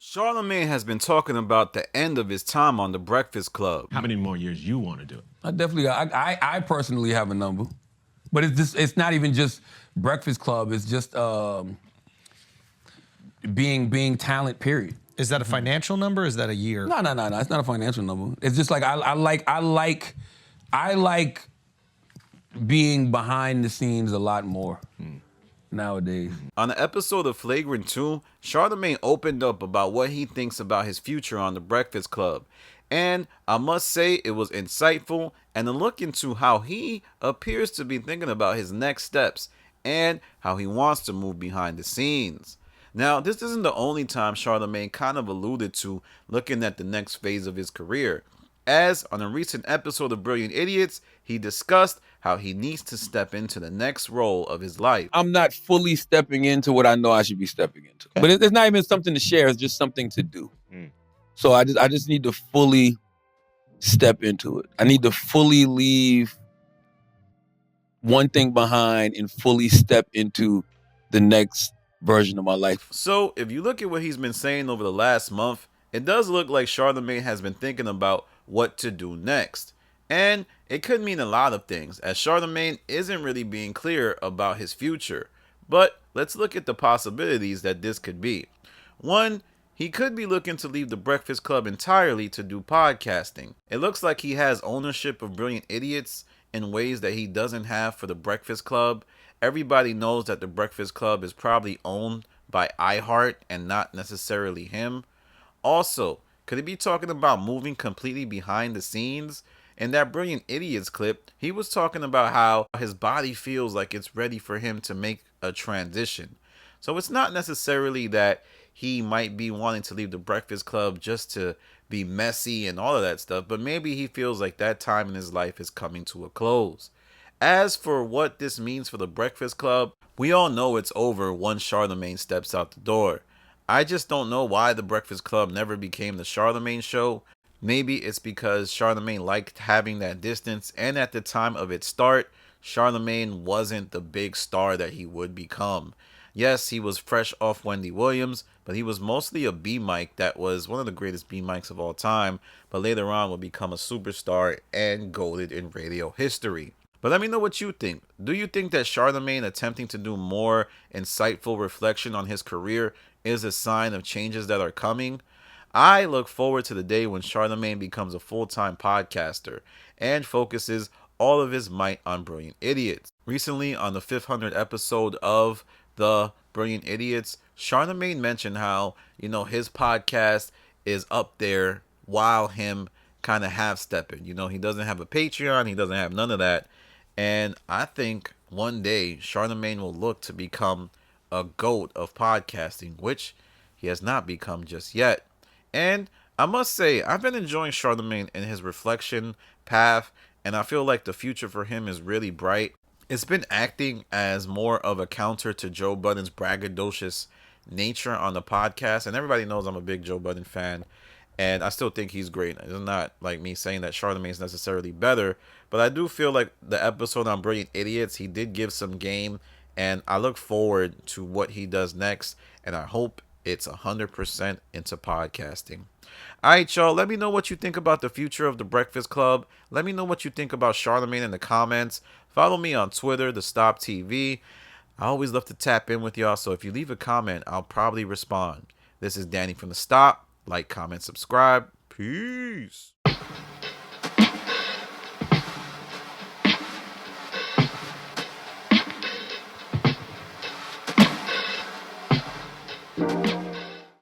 Charlamagne has been talking about the end of his time on The Breakfast Club. How many more years you want to do it? I personally have a number, but it's not even just Breakfast Club. It's just being talent. Period. Is that a financial number? Or is that a year? No. It's not a financial number. It's just like I like being behind the scenes a lot more nowadays. On the episode of Flagrant 2, Charlamagne opened up about what he thinks about his future on The Breakfast Club. And I must say it was insightful and a look into how he appears to be thinking about his next steps and how he wants to move behind the scenes. Now, this isn't the only time Charlamagne kind of alluded to looking at the next phase of his career, as on a recent episode of Brilliant Idiots, he discussed how he needs to step into the next role of his life. I'm not fully stepping into what I know I should be stepping into. But it's not even something to share, it's just something to do. So I just need to fully step into it. I need to fully leave one thing behind and fully step into the next version of my life. So if you look at what he's been saying over the last month, it does look like Charlamagne has been thinking about what to do next. And it could mean a lot of things, as Charlamagne isn't really being clear about his future. But let's look at the possibilities that this could be. One, he could be looking to leave The Breakfast Club entirely to do podcasting. It looks like he has ownership of Brilliant Idiots in ways that he doesn't have for The Breakfast Club. Everybody knows that The Breakfast Club is probably owned by iHeart and not necessarily him. Also, could he be talking about moving completely behind the scenes? In that Brilliant Idiots clip, he was talking about how his body feels like it's ready for him to make a transition. So it's not necessarily that he might be wanting to leave The Breakfast Club just to be messy and all of that stuff, but maybe he feels like that time in his life is coming to a close. As for what this means for The Breakfast Club, we all know it's over once Charlamagne steps out the door. I just don't know why The Breakfast Club never became the Charlamagne Show. Maybe it's because Charlamagne liked having that distance, and at the time of its start, Charlamagne wasn't the big star that he would become. Yes, he was fresh off Wendy Williams, but he was mostly a B-Mic that was one of the greatest B-Mics of all time, but later on would become a superstar and goated in radio history. But let me know what you think. Do you think that Charlamagne attempting to do more insightful reflection on his career is a sign of changes that are coming? I look forward to the day when Charlamagne becomes a full-time podcaster and focuses all of his might on Brilliant Idiots. Recently, on the 500th episode of the Brilliant Idiots, Charlamagne mentioned how, his podcast is up there while him kind of half-stepping. He doesn't have a Patreon, he doesn't have none of that. And I think one day Charlamagne will look to become a GOAT of podcasting, which he has not become just yet. And I must say, I've been enjoying Charlamagne in his reflection path, and I feel like the future for him is really bright. It's been acting as more of a counter to Joe Budden's braggadocious nature on the podcast, and everybody knows I'm a big Joe Budden fan, and I still think he's great. It's not like me saying that Charlamagne is necessarily better, but I do feel like the episode on Brilliant Idiots, he did give some game, and I look forward to what he does next, and I hope it's 100% into podcasting. All right, y'all. Let me know what you think about the future of The Breakfast Club. Let me know what you think about Charlamagne in the comments. Follow me on Twitter, The Stop TV. I always love to tap in with y'all, so if you leave a comment, I'll probably respond. This is Danny from The Stop. Like, comment, subscribe. Peace. Thank you.